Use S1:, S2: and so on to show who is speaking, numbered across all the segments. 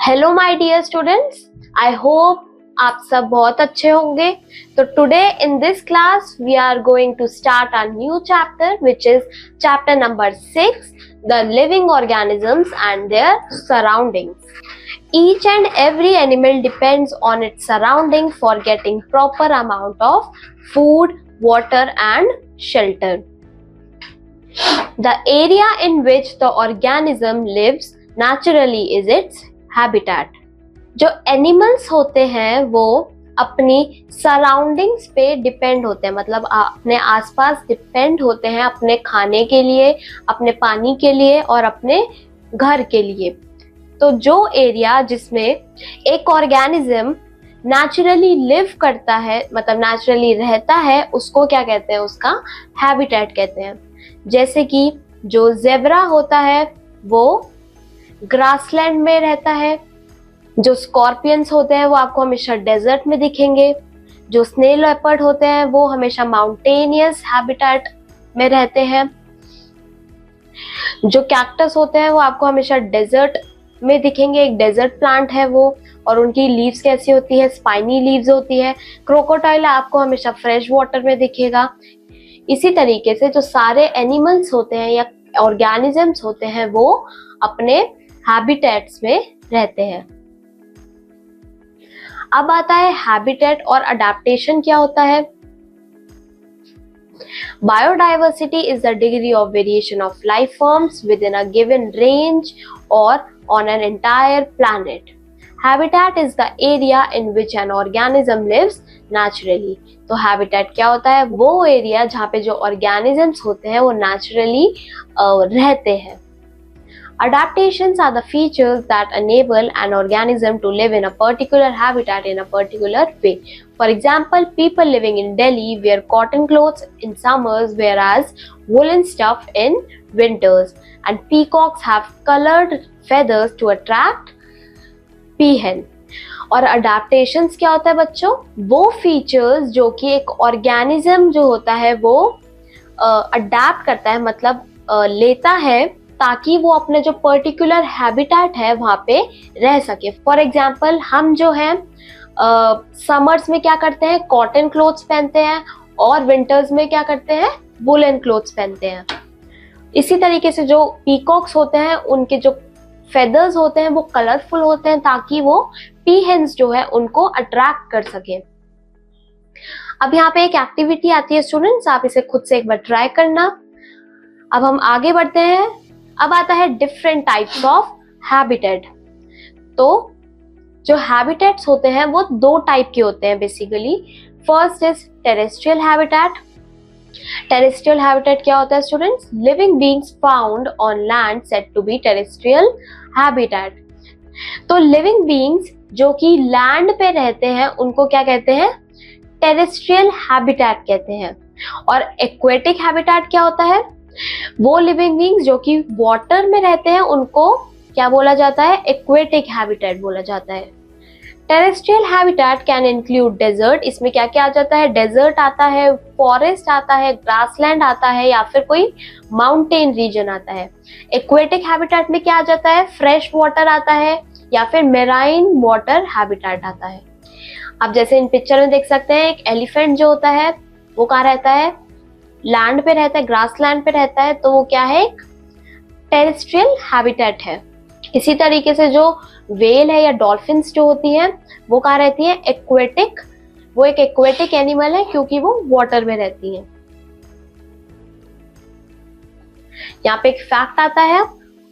S1: Hello my dear students, I hope आप सब बहुत अच्छे होंगे। तो today in this class we are going to start a new chapter which is chapter number 6, the living organisms and their surroundings. Each and every animal depends on its surrounding for getting proper amount of food, water and shelter. The area in which the organism lives naturally is its habitat. जो animals होते हैं वो अपनी surroundings पे depend होते हैं, मतलब अपने आसपास डिपेंड होते हैं अपने खाने के लिए, अपने पानी के लिए और अपने घर के लिए। तो जो एरिया जिसमें एक ऑर्गेनिज्म नेचुरली लिव करता है, मतलब नेचुरली रहता है, उसको क्या कहते हैं? उसका हैबिटेट कहते हैं। जैसे कि जो ज़ेब्रा होता है वो ग्रासलैंड में रहता है, जो स्कॉर्पियंस होते हैं वो आपको हमेशा डेजर्ट में दिखेंगे, जो स्नेल लेपर्ड होते हैं वो हमेशा माउंटेनियस हैबिटेट में रहते हैं, जो कैक्टस होते हैं वो आपको हमेशा डेजर्ट में दिखेंगे, एक डेजर्ट प्लांट है वो, और उनकी लीव्स कैसी होती है? स्पाइनी लीव्स होती है। क्रोकोडाइल आपको हमेशा फ्रेश वाटर में दिखेगा। इसी तरीके से जो सारे एनिमल्स होते हैं या ऑर्गेनिजम्स होते हैं वो अपने हैबिटेट्स में रहते हैं। अब आता है हैबिटेट और अडेप्टेशन क्या होता है। Biodiversity is the degree of variation of life forms with in a given range और on an entire planet. Habitat is the area in which an organism lives naturally. तो habitat क्या होता है? वो एरिया जहाँ पे जो organisms होते हैं वो naturally रहते हैं। Adaptations are the features that enable an organism to live in a particular habitat in a particular way. For example, people living in Delhi wear cotton clothes in summers whereas woolen stuff in winters, and peacocks have colored feathers to attract peahen. और adaptations क्या होता है बच्चों? वो features जो कि एक organism जो होता है वो adapt करता है, मतलब लेता है ताकि वो अपने जो पर्टिकुलर हैबिटेट है वहां पे रह सके। फॉर एग्जाम्पल, हम जो है समर्स में क्या करते हैं? कॉटन क्लोथ्स पहनते हैं, और विंटर्स में क्या करते हैं? वुलन क्लोथ्स पहनते हैं। इसी तरीके से जो पीकॉक्स होते हैं उनके जो फेदर्स होते हैं वो कलरफुल होते हैं ताकि वो पीहेंस जो है उनको अट्रैक्ट कर सके। अब यहाँ पे एक एक्टिविटी आती है स्टूडेंट्स, आप इसे खुद से एक बार ट्राई करना। अब हम आगे बढ़ते हैं। अब आता है डिफरेंट टाइप्स ऑफ हैबिटेट। तो जो हैबिटेट्स होते हैं वो दो टाइप के होते हैं basically. First is terrestrial habitat. Terrestrial habitat क्या होता है students? Living beings found on land said to be terrestrial habitat. तो लिविंग बीइंग्स जो कि लैंड पे रहते हैं उनको क्या कहते हैं? टेरेस्ट्रियल हैबिटेट कहते हैं। और एक्वेटिक हैबिटेट क्या होता है? वो लिविंग बीइंग्स जो कि वाटर में रहते हैं उनको क्या बोला जाता है? एक्वेटिक हैबिटेट बोला जाता है। Terrestrial habitat can include desert. इसमें क्या क्या आ जाता है? डेजर्ट आता है, फॉरेस्ट आता है, ग्रासलैंड आता है, या फिर कोई माउंटेन रीजन आता है। एक्वेटिक हैबिटेट में क्या आ जाता है? फ्रेश वाटर आता है या फिर मेराइन वाटर हैबिटेट आता है। अब जैसे इन पिक्चर में देख सकते हैं, एक एलिफेंट जो होता है वो कहाँ रहता है? लैंड पे रहता है, ग्रास लैंड पे रहता है, तो वो क्या है? एक टेरेस्ट्रियल हैबिटेट है। इसी तरीके से जो व्हेल है या डॉल्फिन्स जो होती हैं वो कहाँ रहती है? एक्वेटिक। वो एक एक्वेटिक एनिमल है क्योंकि वो वाटर में रहती है। यहाँ पे एक फैक्ट आता है,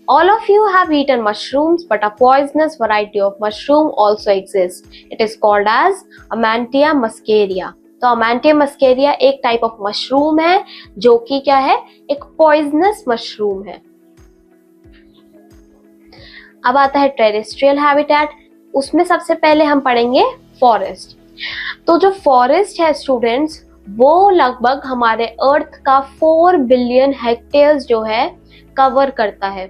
S1: all of you have eaten mushrooms but a poisonous variety of mushroom also exists. It is called as Amantia muscaria. तो अमेंटिया मस्केरिया एक टाइप ऑफ मशरूम है जो कि क्या है? एक पॉइजनस मशरूम है। अब आता है टेरेस्ट्रियल हैबिटेट। उसमें सबसे पहले हम पढ़ेंगे फॉरेस्ट। तो जो फॉरेस्ट है स्टूडेंट्स वो लगभग हमारे अर्थ का 4 बिलियन हेक्टेयर्स जो है कवर करता है।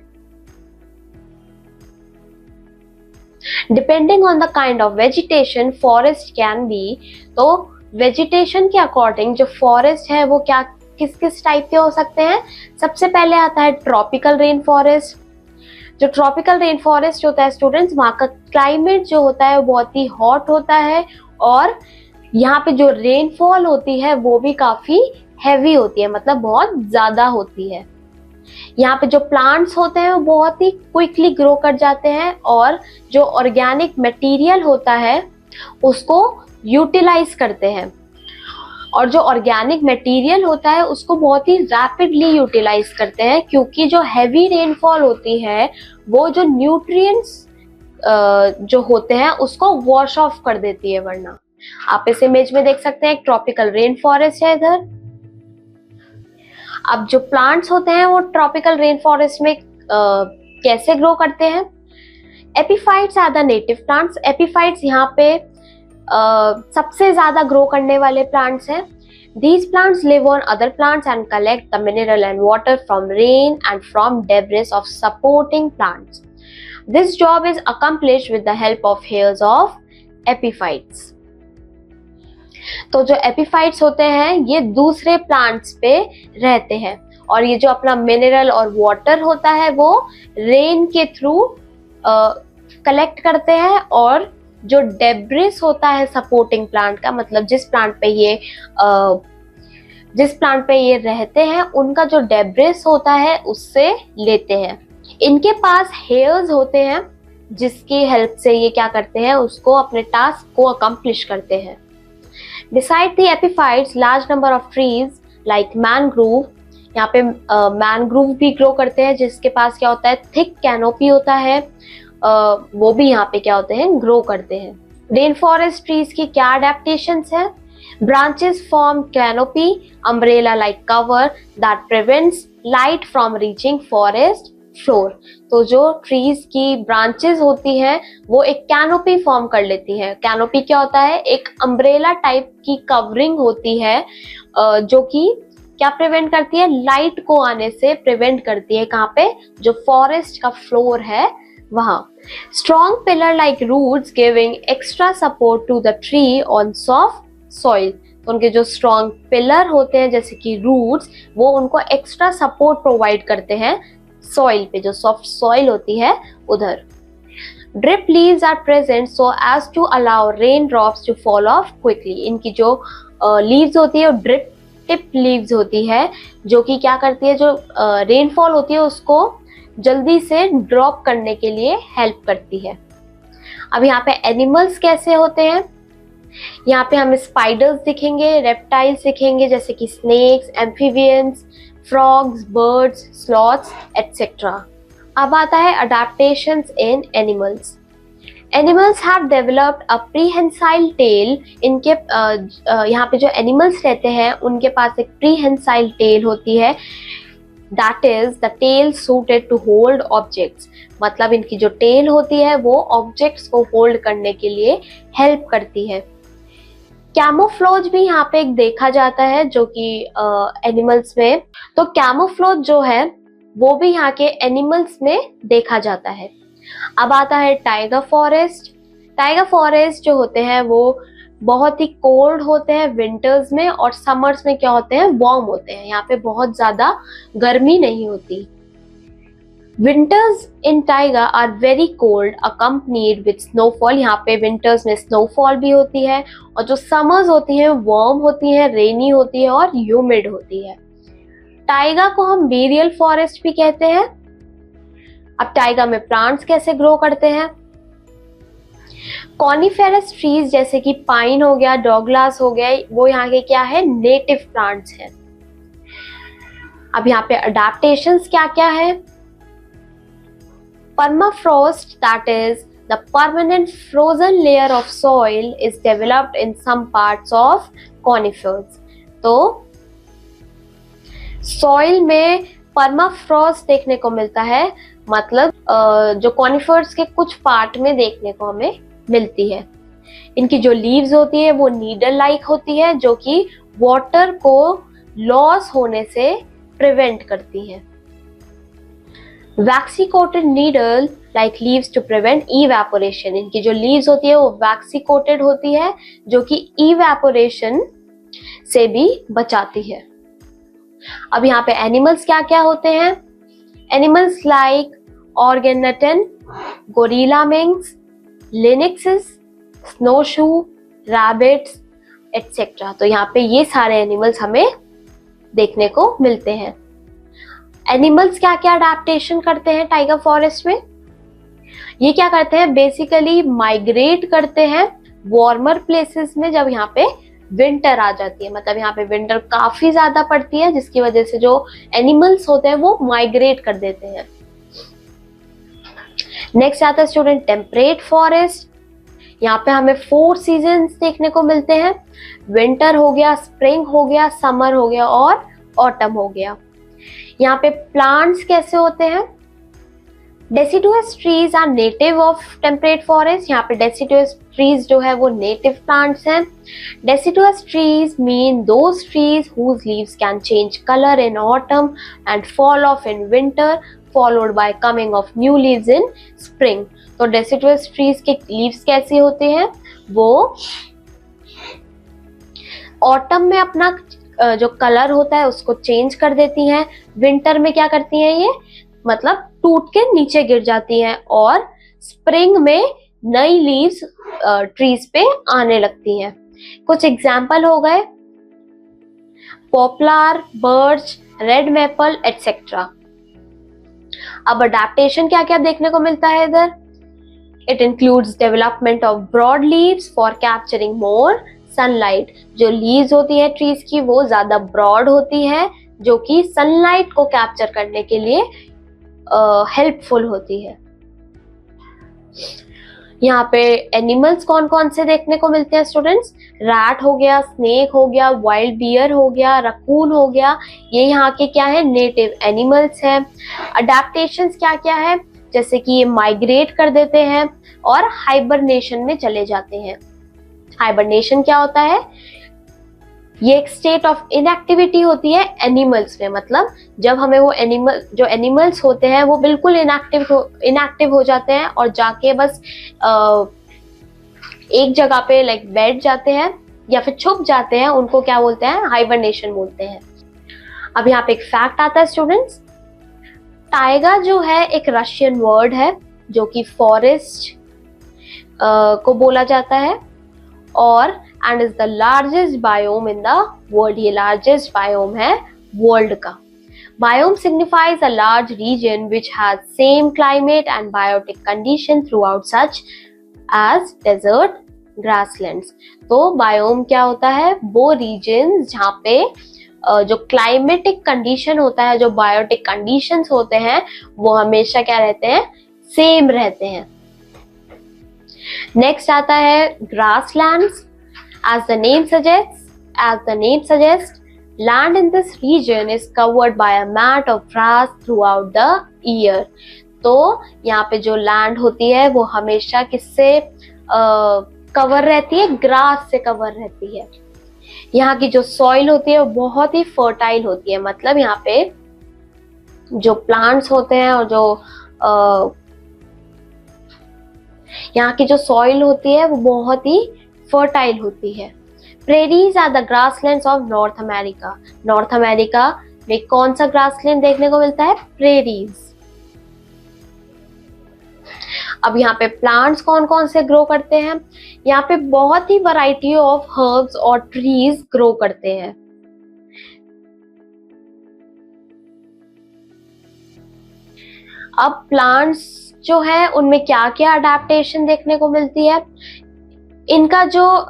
S1: Depending on the kind of vegetation forest can be, तो वेजिटेशन के अकॉर्डिंग जो फॉरेस्ट है वो क्या किस किस टाइप के हो सकते हैं? सबसे पहले आता है ट्रॉपिकल रेन फॉरेस्ट, जो ट्रॉपिकल रेन फॉरेस्ट होता है स्टूडेंट्स, वहाँ का क्लाइमेट जो होता है वो बहुत ही हॉट होता है और यहाँ पे जो रेनफॉल होती है वो भी काफी हैवी होती है, मतलब बहुत ज्यादा होती है। यहाँ पे जो प्लांट्स होते हैं वो बहुत ही क्विकली ग्रो कर जाते हैं और जो ऑर्गेनिक मटेरियल होता है उसको यूटिलाइज करते हैं, और जो ऑर्गेनिक मटेरियल होता है उसको बहुत ही रैपिडली यूटिलाइज करते हैं, क्योंकि जो हैवी रेनफॉल होती है वो जो न्यूट्रिएंट्स जो होते हैं उसको वॉश ऑफ कर देती है। वरना आप इस इमेज में देख सकते हैं एक ट्रॉपिकल रेन फॉरेस्ट है इधर। अब जो प्लांट्स होते हैं वो ट्रॉपिकल रेन फॉरेस्ट में कैसे ग्रो करते हैं? Epiphytes are the native plants. Epiphytes यहाँ पे सबसे ज्यादा ग्रो करने वाले प्लांट्स हैं। These plants live on other plants and collect the mineral and water from rain and from debris of supporting plants. This job is accomplished with the help of hairs of epiphytes. तो जो epiphytes होते हैं ये दूसरे plants पे रहते हैं और ये जो अपना मिनरल और वाटर होता है वो रेन के थ्रू कलेक्ट करते हैं, और जो डेब्रिस होता है सपोर्टिंग प्लांट का, मतलब जिस प्लांट पे ये रहते हैं उनका जो डेब्रिस होता है उससे लेते हैं। इनके पास हेयर्स होते हैं जिसकी हेल्प से ये क्या करते हैं, उसको अपने टास्क को अकम्प्लिश करते हैं। Beside the epiphytes, large number of trees like mangrove, यहाँ पे मैनग्रोव भी ग्रो करते हैं जिसके पास क्या होता है, थिक कैनोपी होता है, वो भी यहाँ पे क्या होते हैं, ग्रो करते हैं। रेन फॉरेस्ट ट्रीज की क्या अडेप्टेशंस है? Branches form canopy umbrella like cover that prevents light from reaching forest floor. तो जो ट्रीज की ब्रांचेस होती हैं वो एक कैनोपी फॉर्म कर लेती हैं। कैनोपी क्या होता है, एक अम्ब्रेला टाइप की कवरिंग होती है जो कि क्या प्रिवेंट करती है, लाइट को आने से प्रिवेंट करती है। कहाँ पे, जो फॉरेस्ट का फ्लोर है वहां। Strong pillar like roots giving extra support to the tree on soft soil. तो उनके जो स्ट्रॉन्ग पिलर होते हैं जैसे कि रूट्स, वो उनको एक्स्ट्रा सपोर्ट प्रोवाइड करते हैं सॉइल पे, जो सॉफ्ट सॉइल होती है उधर। Drip leaves are present so as to allow rain drops to fall off quickly. इनकी जो लीव्स होती है वो ड्रिप टिप लीव्स होती है जो कि क्या करती है, जो रेनफॉल होती है उसको जल्दी से ड्रॉप करने के लिए हेल्प करती है। अब यहाँ पे एनिमल्स कैसे होते हैं, यहाँ पे हमें स्पाइडर्स दिखेंगे, रेप्टाइल्स दिखेंगे जैसे कि snakes, amphibians, frogs, birds, sloths etcetera. अब आता है adaptations in animals. Animals have developed a prehensile tail. इनके यहाँ पे जो एनिमल्स रहते हैं उनके पास एक प्रीहेंसाइल टेल होती है, that is the tail suited to hold objects. मतलब इनकी जो टेल होती है वो ऑब्जेक्ट्स को होल्ड करने के लिए हेल्प करती है। कैमोफ्लोज भी यहाँ पे एक देखा जाता है जो कि एनिमल्स में, तो कैमोफ्लोज जो है वो भी यहाँ के एनिमल्स में देखा जाता है। अब आता है टाइगर फॉरेस्ट। टाइगर फॉरेस्ट जो होते हैं वो बहुत ही कोल्ड होते हैं विंटर्स में, और समर्स में क्या होते हैं, वार्म होते हैं। यहाँ पे बहुत ज्यादा गर्मी नहीं होती। Winters in taiga are very cold accompanied with snowfall. यहाँ पे विंटर्स में स्नोफॉल भी होती है, और जो समर्स होती हैं वार्म होती है, रेनी होती है और ह्यूमिड होती है। टाइगर को हम बेरियल फॉरेस्ट भी कहते हैं। अब टाइगर में प्लांट्स कैसे ग्रो करते हैं? कॉनिफेरस ट्रीज जैसे कि पाइन हो गया, डॉगलास हो गया, वो यहाँ के क्या है, नेटिव प्लांट्स हैं। अब यहाँ पे अडेप्टेशंस क्या क्या है? Permafrost, that is the permanent frozen layer of soil, is developed in some parts of conifers. तो सॉइल में परमाफ्रॉस्ट देखने को मिलता है, मतलब जो कॉनिफर्स के कुछ पार्ट में देखने को हमें मिलती है। इनकी जो लीव्स होती है वो नीडल लाइक होती है जो कि वाटर को लॉस होने से प्रिवेंट करती है। Waxy coated needle like leaves to prevent evaporation. इनकी जो लीव्स होती है वो वैक्सी कोटेड होती है जो कि इवेपोरेशन से भी बचाती है। अब यहाँ पे एनिमल्स क्या क्या होते हैं? Animals like orangutan, gorilla minks, lynxes, snowshoe, rabbits etcetera. तो यहाँ पे ये सारे एनिमल्स हमें देखने को मिलते हैं। एनिमल्स क्या क्या अडेप्टेशन करते हैं टाइगर फॉरेस्ट में? ये क्या करते हैं, बेसिकली माइग्रेट करते हैं वार्मर प्लेसेस में जब यहाँ पे विंटर आ जाती है, मतलब यहाँ पे विंटर काफी ज्यादा पड़ती है, जिसकी वजह से जो एनिमल्स होते हैं वो माइग्रेट कर देते हैं। नेक्स्ट आता है स्टूडेंट टेम्परेट फॉरेस्ट। यहाँ पे हमें 4 सीजन्स देखने को मिलते हैं। विंटर हो गया, स्प्रिंग हो गया, समर हो गया और ऑटम हो गया। यहाँ पे प्लांट्स कैसे होते हैं? Deciduous trees are native of temperate forest. यहाँ पे डेसिडुअस ट्रीज जो है वो नेटिव प्लांट्स हैं। Deciduous trees mean those trees whose leaves can change colour in autumn and fall off in winter followed by coming off new leaves in spring. तो deciduous trees के leaves कैसे होते हैं, वो ऑटम में अपना जो कलर होता है उसको चेंज कर देती हैं। विंटर में क्या करती हैं ये, मतलब टूट के नीचे गिर जाती हैं, और स्प्रिंग में नई लीव्स ट्रीज पे आने लगती हैं। कुछ एग्जाम्पल हो गए poplar, birch, red maple etcetera. अब अडेप्टेशन क्या क्या देखने को मिलता है इधर? It includes development of broad leaves for capturing more sunlight. जो लीव्स होती है ट्रीज की वो ज्यादा ब्रॉड होती है, जो कि सनलाइट को कैप्चर करने के लिए हेल्पफुल होती है। यहाँ पे एनिमल्स कौन कौन से देखने को मिलते हैं स्टूडेंट्स? रैट हो गया, स्नेक हो गया, वाइल्ड बियर हो गया, रकून हो गया। ये यहाँ के क्या है, नेटिव एनिमल्स हैं। अडेप्टेशंस क्या क्या है, जैसे कि ये माइग्रेट कर देते हैं और हाइबरनेशन में चले जाते हैं। हाइबरनेशन क्या होता है? ये एक स्टेट ऑफ इनएक्टिविटी होती है एनिमल्स में, मतलब जब हमें वो एनिमल्स होते हैं वो बिल्कुल इनएक्टिव हो जाते हैं और जाके बस एक जगह पे लाइक बैठ जाते हैं या फिर छुप जाते हैं। उनको क्या बोलते हैं? हाइबरनेशन बोलते हैं। अब यहाँ पे एक फैक्ट आता है स्टूडेंट्स, टाइगा जो है एक रशियन वर्ड है जो कि फॉरेस्ट को बोला जाता है, और and is the largest biome in the world. ये लार्जेस्ट बायोम है वर्ल्ड का। Biome signifies a large region which has same climate and biotic condition throughout such as desert, grasslands. तो बायोम क्या होता है? वो रीजन जहाँ पे जो क्लाइमेटिक कंडीशन होता है, जो बायोटिक कंडीशंस होते हैं, वो हमेशा क्या रहते हैं? सेम रहते हैं। नेक्स्ट आता है grasslands. As the name suggests, land in this region is covered by a mat of grass throughout the year. तो यहाँ पे जो लैंड होती है वो हमेशा किससे कवर रहती है? ग्रास से कवर रहती है। यहाँ की जो सॉइल होती है वो बहुत ही फर्टाइल होती है, मतलब यहाँ पे जो प्लांट्स होते हैं और जो यहाँ की जो सॉइल होती है वो बहुत ही फर्टाइल होती है। Prairies are the grasslands of North America. North America में कौन सा ग्रासलैंड देखने को मिलता है? प्रेरीज। अब यहाँ पे प्लांट्स कौन कौन से ग्रो करते हैं? यहाँ पे बहुत ही वैरायटी ऑफ हर्ब्स और ट्रीज ग्रो करते हैं। अब प्लांट्स जो है उनमें क्या क्या अडेप्टेशन देखने को मिलती है? इनका जो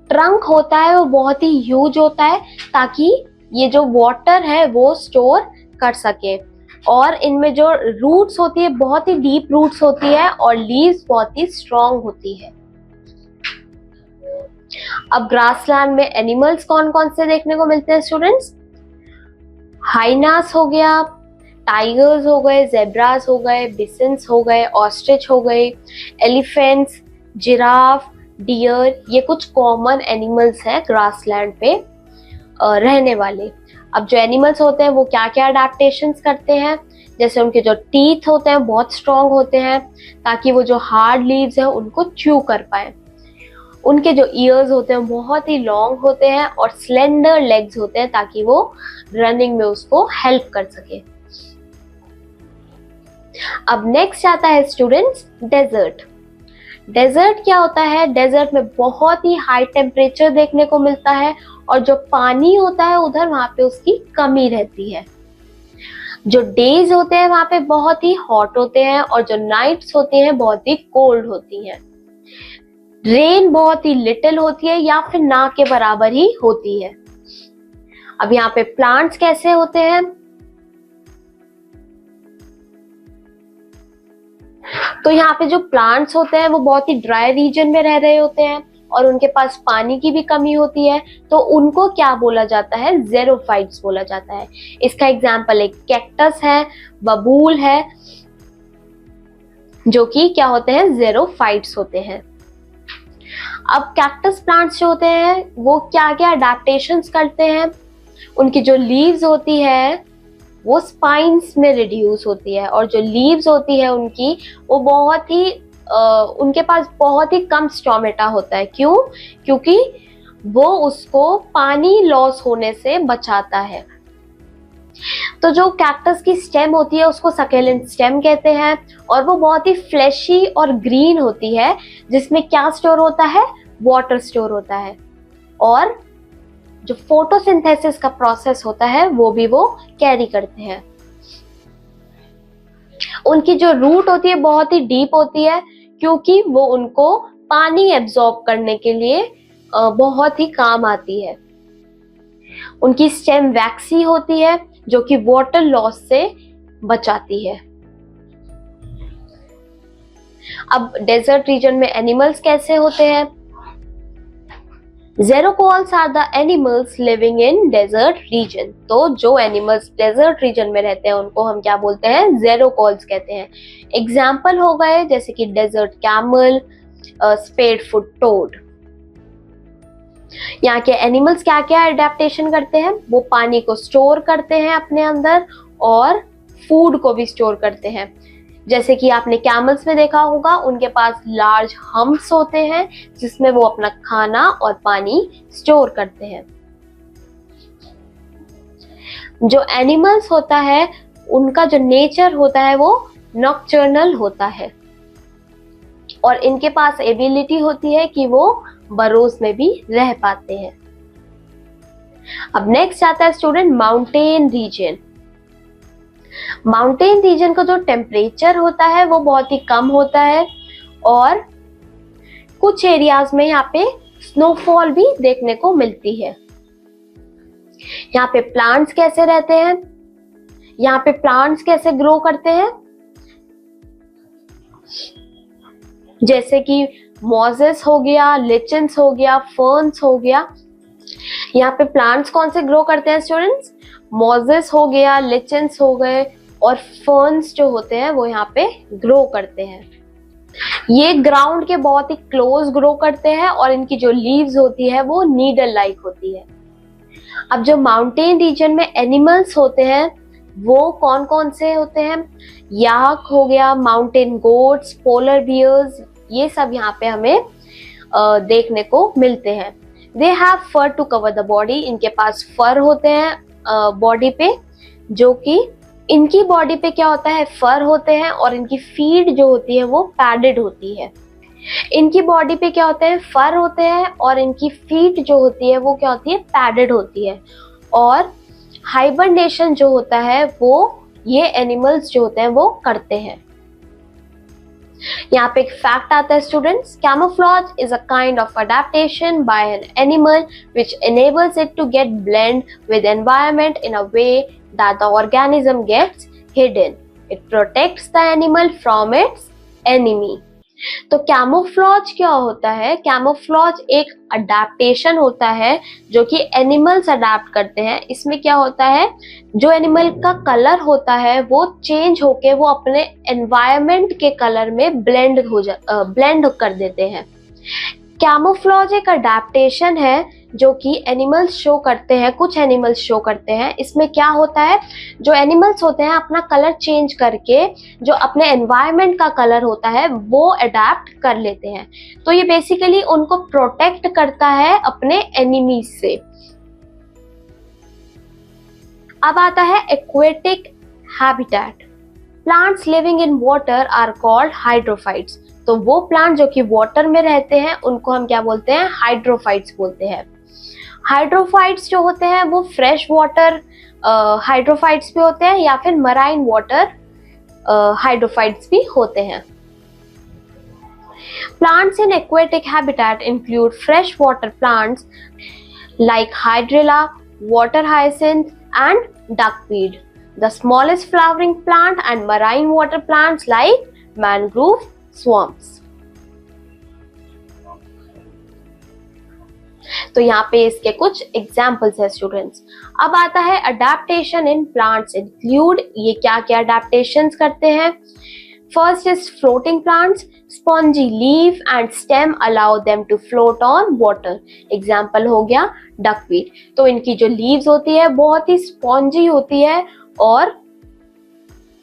S1: ट्रंक होता है वो बहुत ही ह्यूज होता है, ताकि ये जो वाटर है वो स्टोर कर सके, और इनमें जो रूट्स होती है बहुत ही डीप रूट्स होती है, और लीव्स बहुत ही स्ट्रॉन्ग होती है। अब ग्रासलैंड में एनिमल्स कौन कौन से देखने को मिलते हैं स्टूडेंट्स? हाइनास हो गया, टाइगर्स हो गए, जेब्रास हो गए, बिसन्स हो गए, ऑस्ट्रिच हो गए, एलिफेंट्स, जिराफ, डियर। ये कुछ कॉमन एनिमल्स हैं ग्रासलैंड पे रहने वाले। अब जो एनिमल्स होते हैं वो क्या क्या अडेप्टेशंस करते हैं? जैसे उनके जो टीथ होते हैं बहुत स्ट्रॉन्ग होते हैं, ताकि वो जो हार्ड लीव्स हैं उनको च्यू कर पाए। उनके जो ईयर्स होते हैं बहुत ही लॉन्ग होते हैं, और स्लेंडर लेग्स होते हैं, ताकि वो रनिंग में उसको हेल्प कर सके। अब नेक्स्ट आता है स्टूडेंट्स डेजर्ट। डेजर्ट क्या होता है? डेजर्ट में बहुत ही हाई टेम्परेचर देखने को मिलता है और जो पानी होता है उधर वहां पे उसकी कमी रहती है। जो डेज होते हैं वहां पे बहुत ही हॉट होते हैं और जो नाइट्स होती हैं बहुत ही कोल्ड होती हैं। रेन बहुत ही लिटिल होती है या फिर ना के बराबर ही होती है। अब यहाँ पे प्लांट्स कैसे होते हैं? तो यहाँ पे जो प्लांट्स होते हैं वो बहुत ही ड्राई रीजन में रह रहे होते हैं और उनके पास पानी की भी कमी होती है, तो उनको क्या बोला जाता है? ज़ेरोफाइट्स बोला जाता है। इसका एग्जाम्पल एक कैक्टस है, बबूल है, जो कि क्या होते हैं? ज़ेरोफाइट्स होते हैं। अब कैक्टस प्लांट्स जो होते हैं वो क्या क्या अडेप्टेशंस करते हैं? उनकी जो लीव्स होती है वो स्पाइन्स में रिड्यूस होती है और जो लीव्स होती है उनकी वो बहुत ही उनके पास बहुत ही कम स्टोमेटा होता है। क्यों? क्योंकि वो उसको पानी लॉस होने से बचाता है। तो जो कैक्टस की स्टेम होती है उसको सकेलेंट स्टेम कहते हैं और वो बहुत ही फ्लैशी और ग्रीन होती है, जिसमें क्या स्टोर होता है? वाटर स्टोर होता है। और जो फोटोसिंथेसिस का प्रोसेस होता है वो भी वो कैरी करते हैं। उनकी जो रूट होती है बहुत ही डीप होती है क्योंकि वो उनको पानी एब्जॉर्ब करने के लिए बहुत ही काम आती है। उनकी स्टेम वैक्सी होती है जो कि वाटर लॉस से बचाती है। अब डेजर्ट रीजन में एनिमल्स कैसे होते हैं? Xerocols are the animals living in desert region। तो जो एनिमल्स डेजर्ट रीजन में रहते हैं उनको हम क्या बोलते हैं? Xerocols कहते हैं। एग्जाम्पल हो गए जैसे कि desert camel, spade foot toad. यहाँ के एनिमल्स क्या क्या अडेप्टेशन करते हैं? वो पानी को स्टोर करते हैं अपने अंदर और फूड को भी स्टोर करते हैं। जैसे कि आपने कैमल्स में देखा होगा, उनके पास लार्ज हम्प्स होते हैं जिसमें वो अपना खाना और पानी स्टोर करते हैं। जो एनिमल्स होता है उनका जो नेचर होता है वो नॉकटर्नल होता है और इनके पास एबिलिटी होती है कि वो बरोज में भी रह पाते हैं। अब नेक्स्ट आता है student mountain region. Mountain region का जो टेम्परेचर होता है वो बहुत ही कम होता है और कुछ एरियाज में यहाँ पे स्नोफॉल भी देखने को मिलती है। यहाँ पे प्लांट्स कैसे रहते हैं? यहाँ पे प्लांट्स कैसे ग्रो करते हैं? जैसे कि मॉजेस हो गया, लिचन्स हो गया, फर्न्स हो गया। यहाँ पे प्लांट्स कौन से ग्रो करते हैं स्टूडेंट्स? मॉजेस हो गया, लिचन्स हो गए और फर्न्स जो होते हैं वो यहाँ पे ग्रो करते हैं। ये ग्राउंड के बहुत ही क्लोज ग्रो करते हैं और इनकी जो लीव्स होती है वो नीडल लाइक होती है। अब जो माउंटेन रीजन में एनिमल्स होते हैं वो कौन कौन से होते हैं? याक हो गया, माउंटेन गोट्स, पोलर बियर्स, ये सब यहाँ पे हमें देखने को मिलते हैं। They have fur to cover the body. इनके पास फर होते हैं बॉडी पे, जो कि इनकी बॉडी पे क्या होता है? फर होते हैं और इनकी फीड जो होती है वो पैडेड होती है। इनकी बॉडी पे क्या होते हैं? फर होते हैं और इनकी फीट जो होती है वो क्या होती है? पैडेड होती है। और हाइबरनेशन जो होता है वो ये एनिमल्स जो होते हैं वो करते हैं। यहाँ पे एक फैक्ट आता है students, camouflage is a kind of adaptation bye an animal which enables it to get blend with environment in a way that the organism gets hidden. It protects the animal from its enemy. तो camouflage क्या होता है? Camouflage एक adaptation होता है जो कि animals adapt करते हैं। इसमें क्या होता है? जो एनिमल का कलर होता है वो चेंज होके वो अपने एनवायरनमेंट के कलर में ब्लेंड कर देते हैं। कैमोफ्लॉज एक अडेप्टेशन है जो कि एनिमल्स शो करते हैं, कुछ एनिमल्स शो करते हैं। इसमें क्या होता है? जो एनिमल्स होते हैं अपना कलर चेंज करके जो अपने एनवायरनमेंट का कलर होता है वो अडेप्ट कर लेते हैं। तो ये बेसिकली उनको प्रोटेक्ट करता है अपने एनिमीज से। अब आता है aquatic habitat. Plants living in water are called hydrophytes. तो वो प्लांट जो कि वाटर में रहते हैं उनको हम क्या बोलते हैं? हाइड्रोफाइट्स बोलते हैं। हाइड्रोफाइट्स जो होते हैं वो फ्रेश वाटर हाइड्रोफाइट्स भी होते हैं या फिर मराइन वाटर हाइड्रोफाइट्स भी होते हैं। Plants in aquatic habitat include freshwater plants like hydrilla, water hyacinth, and duckweed. The smallest flowering plant and marine water plants like mangrove swamps. तो यहाँ पे इसके कुछ एग्जाम्पल्स है स्टूडेंट्स। अब आता है अडेप्टेशन इन प्लांट्स इंक्लूड, ये क्या क्या अडेप्टेशंस करते हैं। First is floating plants, spongy leaf and stem allow them to float on water. Example हो गया डकवीड। तो इनकी जो लीव्स होती है बहुत ही स्पॉन्जी होती है और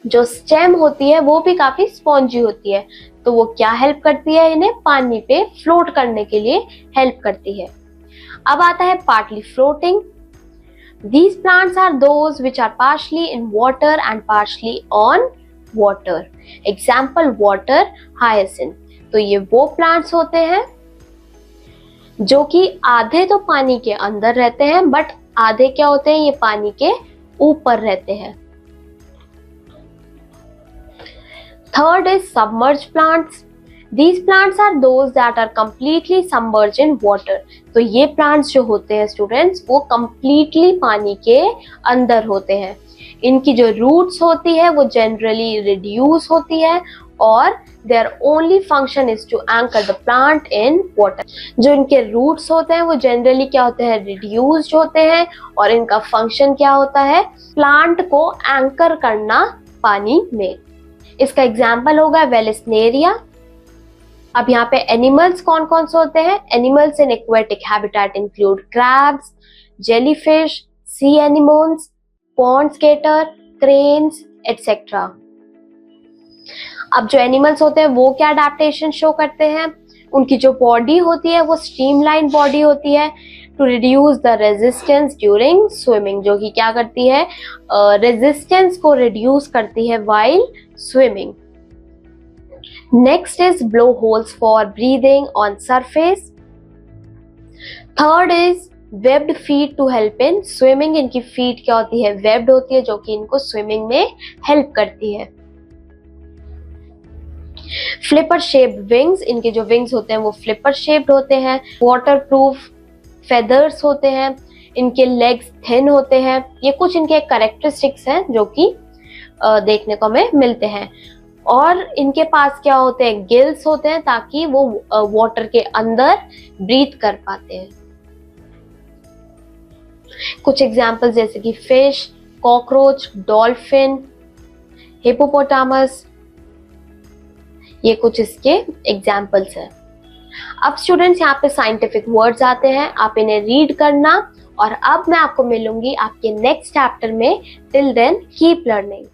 S1: जो स्टेम होती है वो भी काफी स्पॉन्जी होती है। तो वो क्या हेल्प करती है? इन्हें पानी पे फ्लोट करने के लिए हेल्प करती है। अब आता है partly floating. These plants are those which are partially in water and partially on water. Example water hyacinth. तो ये वो प्लांट्स होते हैं जो कि आधे तो पानी के अंदर रहते हैं बट आधे क्या होते हैं? ये पानी के ऊपर रहते हैं। Third is submerged plants. These plants are those that are completely submerged in water. तो ये plants जो होते हैं स्टूडेंट्स वो completely पानी के अंदर होते हैं। इनकी जो roots होती है वो generally reduce होती है और their only function is to anchor the plant in water. जो इनके roots होते हैं वो generally क्या होते हैं? reduced होते हैं और इनका function क्या होता है? plant को anchor करना पानी में। इसका एग्जाम्पल होगा वेलिस्नेरिया। अब यहाँ पे एनिमल्स कौन कौन से होते हैं? Animals in aquatic habitat include crabs, jellyfish, sea anemones, pond skater, cranes etcetera. अब जो एनिमल्स होते हैं वो क्या अडेप्टेशन शो करते हैं? उनकी जो बॉडी होती है वो स्ट्रीमलाइन बॉडी होती है to reduce the resistance during swimming, जो कि क्या करती है? रेजिस्टेंस को रिड्यूस करती है while swimming. Next is blowholes for breathing on surface. Third is webbed feet to help in swimming. इनकी feet क्या होती है? webbed होती है जो कि इनको swimming में help करती है। Flipper shaped wings, इनके जो wings होते हैं वो flipper shaped होते हैं। Waterproof feathers होते हैं। इनके legs thin होते हैं। ये कुछ इनके characteristics हैं जो कि देखने को हमें मिलते हैं। और इनके पास क्या होते हैं? गिल्स होते हैं ताकि वो वाटर के अंदर ब्रीथ कर पाते हैं। कुछ एग्जाम्पल जैसे कि फिश, कॉकरोच, डॉल्फिन, हिपोपोटामस, ये कुछ इसके एग्जाम्पल्स हैं। अब स्टूडेंट्स यहाँ पे साइंटिफिक वर्ड्स आते हैं, आप इन्हें रीड करना और अब मैं आपको मिलूंगी आपके नेक्स्ट चैप्टर में। Till then keep learning.